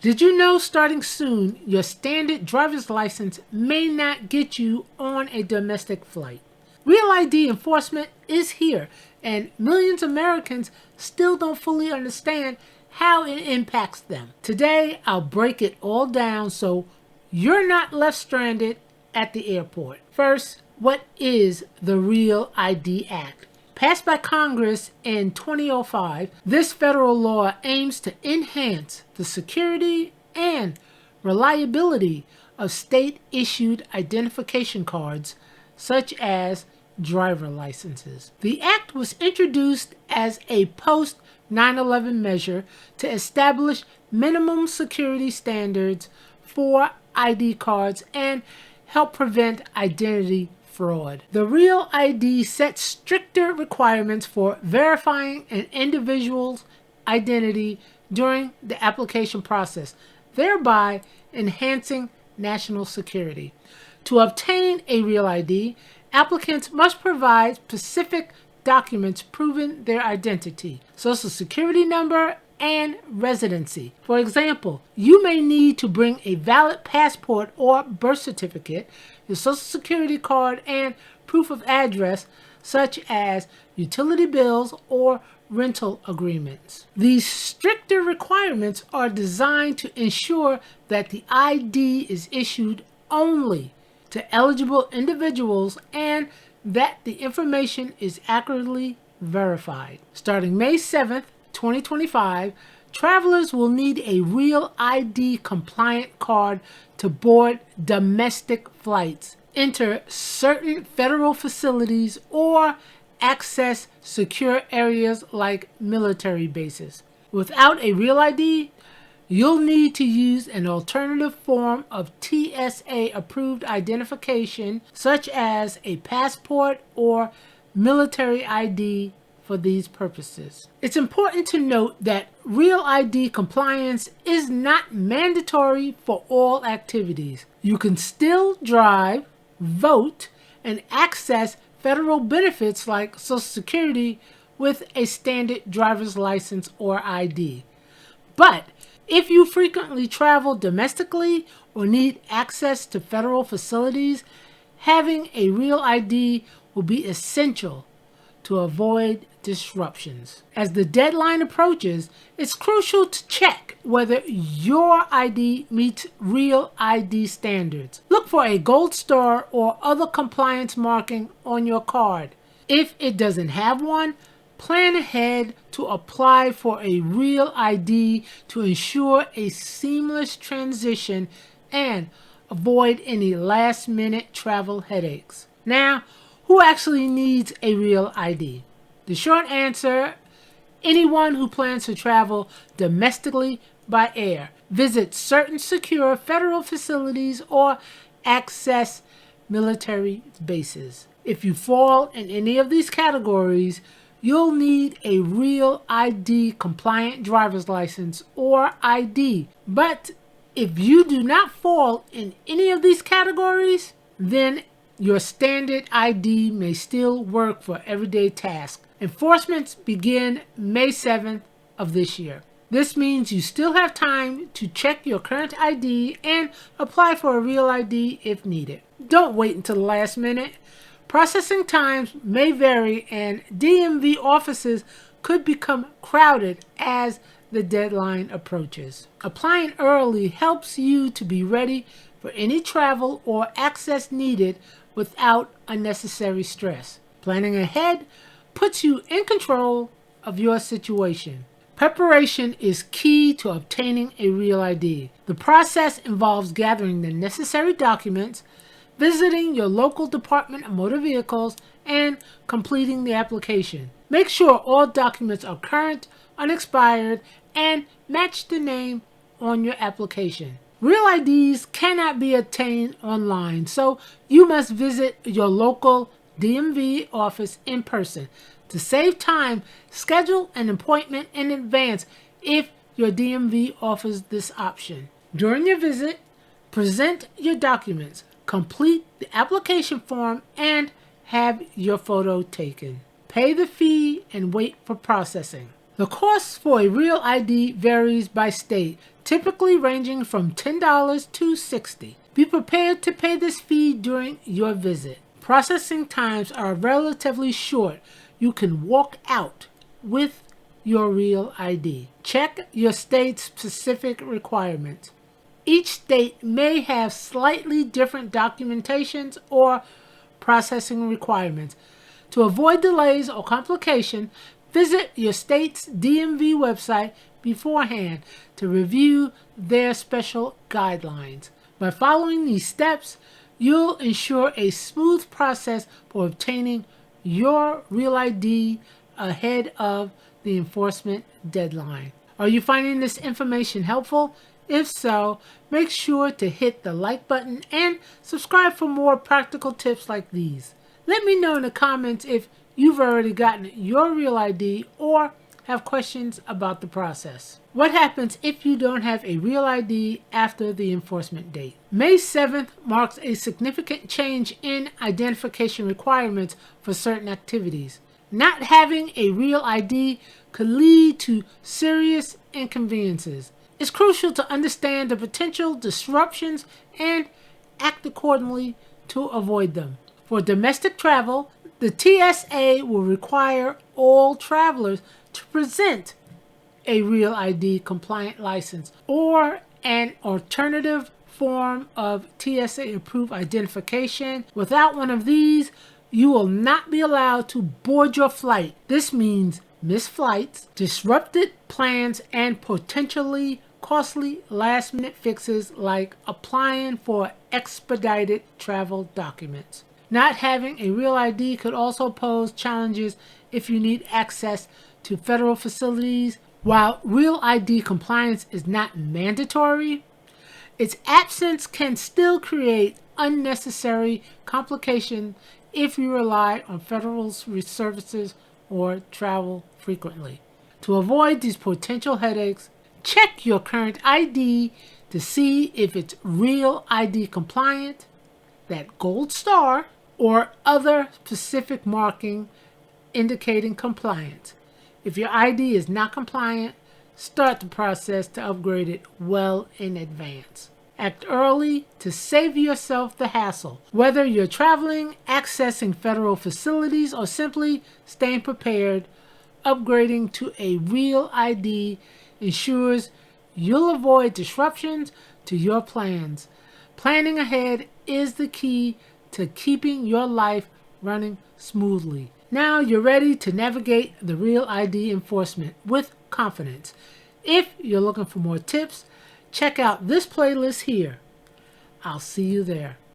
Did you know starting soon, your standard driver's license may not get you on a domestic flight? Real ID enforcement is here, and millions of Americans still don't fully understand how it impacts them. Today, I'll break it all down so you're not left stranded at the airport. First, what is the Real ID Act? Passed by Congress in 2005, this federal law aims to enhance the security and reliability of state-issued identification cards, such as driver licenses. The act was introduced as a post-9/11 measure to establish minimum security standards for ID cards and help prevent identity fraud. The Real ID sets stricter requirements for verifying an individual's identity during the application process, thereby enhancing national security. To obtain a Real ID, applicants must provide specific documents proving their identity, social security number, and residency. For example, you may need to bring a valid passport or birth certificate, your social security card, and proof of address, such as utility bills or rental agreements. These stricter requirements are designed to ensure that the ID is issued only to eligible individuals and that the information is accurately verified. Starting May 7th, 2025, travelers will need a Real ID compliant card to board domestic flights, enter certain federal facilities, or access secure areas like military bases. Without a Real ID, you'll need to use an alternative form of TSA-approved identification, such as a passport or military ID for these purposes. It's important to note that Real ID compliance is not mandatory for all activities. You can still drive, vote, and access federal benefits like Social Security with a standard driver's license or ID. But if you frequently travel domestically or need access to federal facilities, having a Real ID will be essential to avoid disruptions. As the deadline approaches, it's crucial to check whether your ID meets Real ID standards. Look for a gold star or other compliance marking on your card. If it doesn't have one, plan ahead to apply for a Real ID to ensure a seamless transition and avoid any last-minute travel headaches. Now, who actually needs a Real ID? The short answer, anyone who plans to travel domestically by air, visit certain secure federal facilities, or access military bases. If you fall in any of these categories, you'll need a Real ID compliant driver's license or ID. But if you do not fall in any of these categories, then your standard ID may still work for everyday tasks. Enforcements begin May 7th of this year. This means you still have time to check your current ID and apply for a Real ID if needed. Don't wait until the last minute. Processing times may vary and DMV offices could become crowded as the deadline approaches. Applying early helps you to be ready for any travel or access needed without unnecessary stress. Planning ahead puts you in control of your situation. Preparation is key to obtaining a Real ID. The process involves gathering the necessary documents, visiting your local Department of Motor Vehicles, and completing the application. Make sure all documents are current, unexpired, and match the name on your application. Real IDs cannot be obtained online, so you must visit your local DMV office in person. To save time, schedule an appointment in advance if your DMV offers this option. During your visit, present your documents, complete the application form, and have your photo taken. Pay the fee and wait for processing. The cost for a real ID varies by state, typically ranging from $10 to $60. Be prepared to pay this fee during your visit. Processing times are relatively short. You can walk out with your real ID. Check your state's specific requirements. Each state may have slightly different documentations or processing requirements. To avoid delays or complication, visit your state's DMV website beforehand to review their special guidelines. By following these steps, you'll ensure a smooth process for obtaining your real ID ahead of the enforcement deadline. Are you finding this information helpful? If so, make sure to hit the like button and subscribe for more practical tips like these. Let me know in the comments if you've already gotten your real ID or have questions about the process. What happens if you don't have a real ID after the enforcement date? May 7th marks a significant change in identification requirements for certain activities. Not having a real ID could lead to serious inconveniences. It's crucial to understand the potential disruptions and act accordingly to avoid them. For domestic travel, the TSA will require all travelers to present a real ID compliant license or an alternative form of TSA approved identification. Without one of these, you will not be allowed to board your flight. This means missed flights, disrupted plans, and potentially costly last-minute fixes like applying for expedited travel documents. Not having a real ID could also pose challenges if you need access to federal facilities. While real ID compliance is not mandatory, its absence can still create unnecessary complication if you rely on federal services or travel frequently. To avoid these potential headaches, check your current ID to see if it's real ID compliant, that gold star, or other specific marking indicating compliance. If your ID is not compliant, start the process to upgrade it well in advance. Act early to save yourself the hassle. Whether you're traveling, accessing federal facilities, or simply staying prepared, upgrading to a real ID ensures you'll avoid disruptions to your plans. Planning ahead is the key to keeping your life running smoothly. Now you're ready to navigate the real ID enforcement with confidence. If you're looking for more tips, check out this playlist here. I'll see you there.